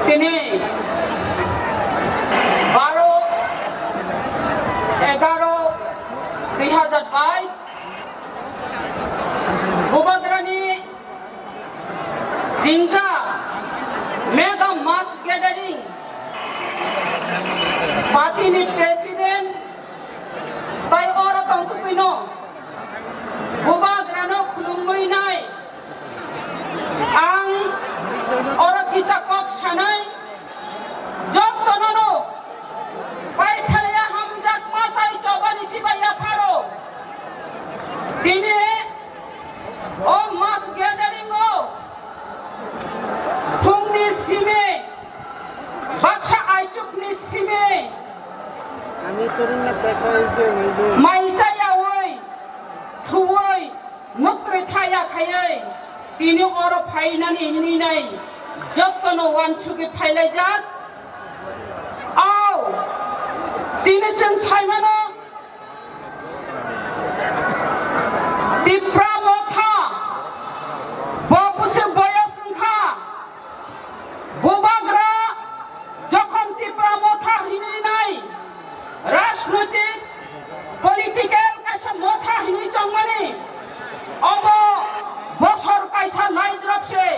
তিনি 12/11/2022 Bubagrani Ringa Mega Mass Gathering Patini President by Ora Kantupino Bubagrano Kulumbuinai Ang Ora Kisakok Shanai Joktonono Pai Phalaya Hamjak Matai Chobani Chibaya Pharo Dine O Mass Gathering O Phungni Sime Baksha Aishukni Sime আমি তরুণ দেখা এই যে Maisaya Oi Thuoi Nukri Thaya Khayai Tini Oro Phainani Hininai Joktono Wanchuki Phailai Jak Au Tini Seng Saimano Dipra Motha Bopuse Boya Sungkha Bubagra Jokhon Dipra Motha Hininai Rajnotik Political Kaisa Motha Hini Chongmani Obo Bosor Kaisa Laidropse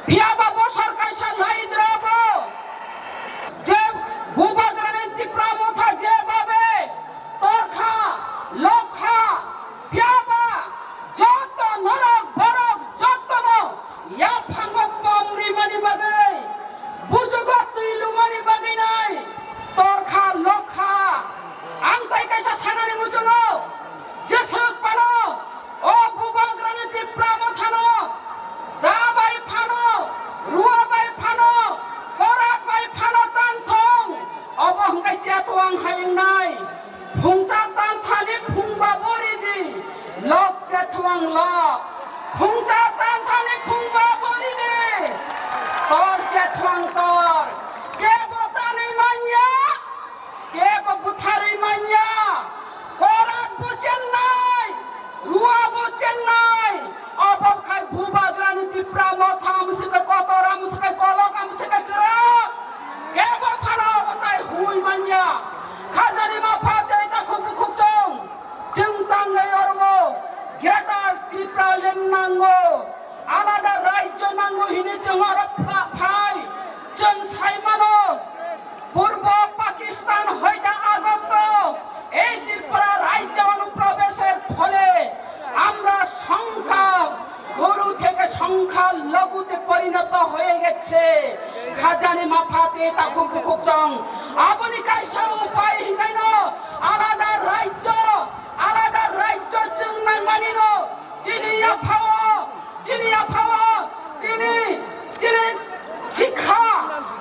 Biaba Bosor Kaisa Laidrobo Je Bubagranin Dipra Motha Je Babe Torkha Lokha Biaba Joto Norok Borok Jotono Ya Phangok Pomri Mani Bagai Busugo Tuilu Mani Bagai Nai Torkha Lokha Angtai Kaisa Sanani Musuno Jesuk Pano O Bubagranin Dipra Motha no Dabai Phano Ruabai Phano Korak Bai Phano Tantong Obo Hangkai Jatuang Haying Nai Phungcha Tanthani Phungba Boridi Lok Jatuang Lok Phungcha Tanthani Phungba Boridi Tor Jatuang Tor Kebo Tani Manya Kebo Buthari Manya Korak Buchen Nai Rua Buchen Nai Obo Kai Bubagranin Dipra Motha Musikai Kotora Musikai Kolok Musikai Kerak Kebo Phano Batai Hui Manya Khajani Mapate Takuk Bukukchong Jeng Tangai Orgo Greater Tripura Land Nango Alada Rajyo Nango Hini Jeng Ora Phai Jeng Saimano Purbo Pakistan Hoida Agত এই ত্রিপুরা রাজ্য অনুপ্রবেশের ফলে আমরা সংখ্যা গরু থেকে সংখ্যা লঘুতে পরিণত হয়ে গেছে খাজানি মাফাতে তাকুক বুকুকচং আপনি কাইসা উপায় হিকাইন আলাদা রাজ্য চিংনাই মানিন চিনিয়া ফাও চিনি শিক্ষা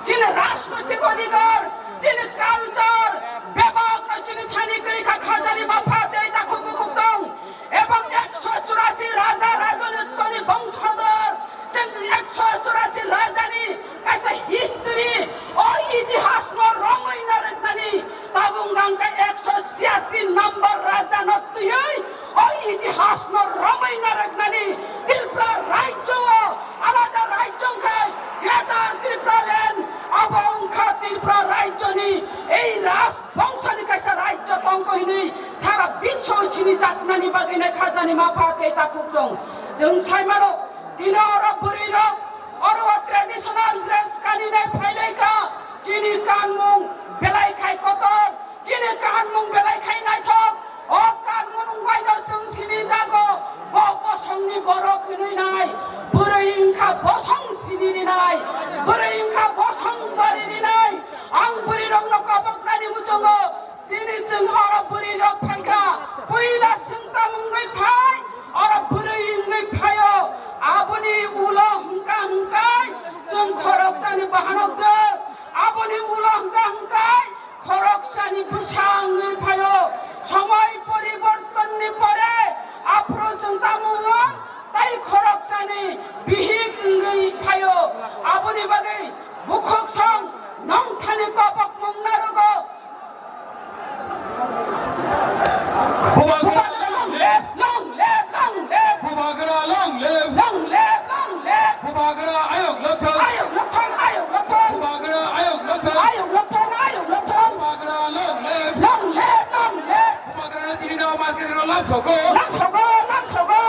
চিনি রাজনৈতিক অধিকার চিনি কালচার ব্যাপক চিনি থানি করিকা খাজানি মাফাতে তাকুক বুকুকচং এবং 184 রাজা রাজনীতি বংশধর 184 রাজানি কাছে হিস্ট্রি ও ইতিহাস ন রঙইনা রেখনানি তাবুঙ্গাঙ্কা 186 নম্বর রাজা নতুই ও ইতিহাস ন রঙইনা রেখনানি ত্রিপুরা রাজ্য আলাদা রাজ্যকে গ্রেটার ত্রিপুরা ল্যান্ড অবংখা ত্রিপুরা রাজ্যনি এই রাজ বংশনি কাছে রাজ্য তংকহিনি সারা বিশ্ব সিনি জাতনানি বাগিনে খাজানি মাফাতে তাকুকচং जों साइमारो दिनो अरब बुरिनो अरब ट्रेडिशनल ड्रेस कानिने फाइलाइका चिनि कानमुं बेलाइखाय कतर चिनि कानमुं बेलाइखाय नायथक अ कानमुं बायनो जों सिनि जागो बसंनि बरक हिनैनाय बुरैंखा बसं सिनिनाय बुरैंखा बसं बारिनाय आं बुरिरंनो कबकनानि मुचंगो दिनै जों अरब बुरिनो फाइका पहिला सिंता मुंगै फाय Orang beri ingai payo, aboni ulah hungkai, jeng korok sani bahanok je, aboni ulah hungkai, korok sani besang ingai payo, samai pariborton ni pare, apro jeng tamuang, tai korok sani bihik ingai payo, aboni bagai bukok song, nong thani kapak mongnarogo. Long live! Bubagra long live! Long live! Bubagra ayok lothong! Ayok lothong! lamsoko. lamsogo lamsogo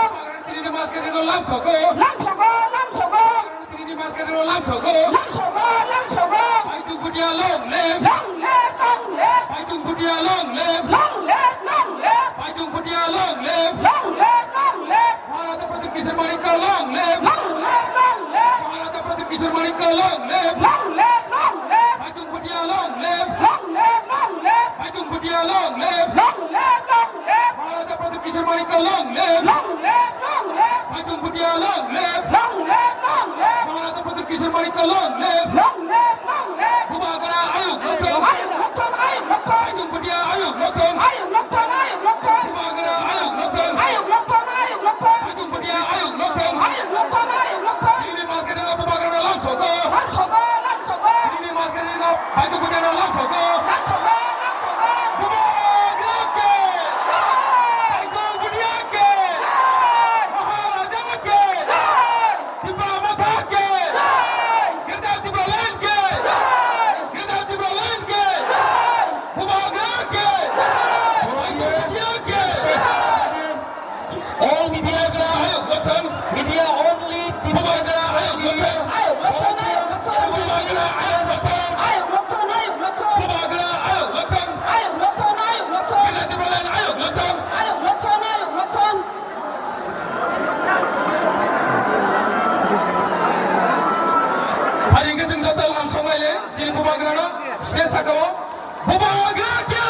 Tiri ni mas kadiro lamsoko. lamsogo lamsogo Tiri ni mas kadiro lamsoko. lamsogo lamsogo Paitung Budia long live. long live long live Paitung Budia long live. long live long live Paitung Budia long live. long live long live Maharaja Pratap Kisar Manika long live. long live long live Maharaja Pratap Kisar Manika long live. long live long live Paitung Budia long live. long live long live Paitung Budia long live. long live long live Maharaja Pratap Kisar Manika long live. long live long live Paitung Budia long live. long live long live Maharaja Pratap Kisar Manika long live. long live long live Bubagara ayuk lotong. ayuk lokton ayuk lokton Paitung Budia ayuk lotong. ayuk lokton ayuk lokton Bubagara ayuk lotong. ayuk lokton ayuk lokton Paitung Budia ayuk lotong. ayuk lokton ayuk lokton Ini mas kadiro bubagara lamsoko. lamsogo lamsogo Ini mas kadiro Paitung Budia lamsoko. lamsogo lamsogo Bubagara ke. Paitung Budia ke. jai Maharaja ke. jai Diplomat ke. jai Kita dibelain ke. jai Kita dibelain ke. jai Bubagara ke. Paitung Budia ke. All media Ayuk lotong. media only Bubagara ayuk lotong. ayuk lokton ayuk lokton Bubagara ayuk lotong. ayuk lokton ayuk lokton Bubagara ayuk lotong. ayuk lokton ayuk lokton Kita dibelain ayuk lotong. ayuk lokton ayuk lokton Paling kenceng total am songai le. Jadi Bubagara no. Stres sakawa. Bubagara ke.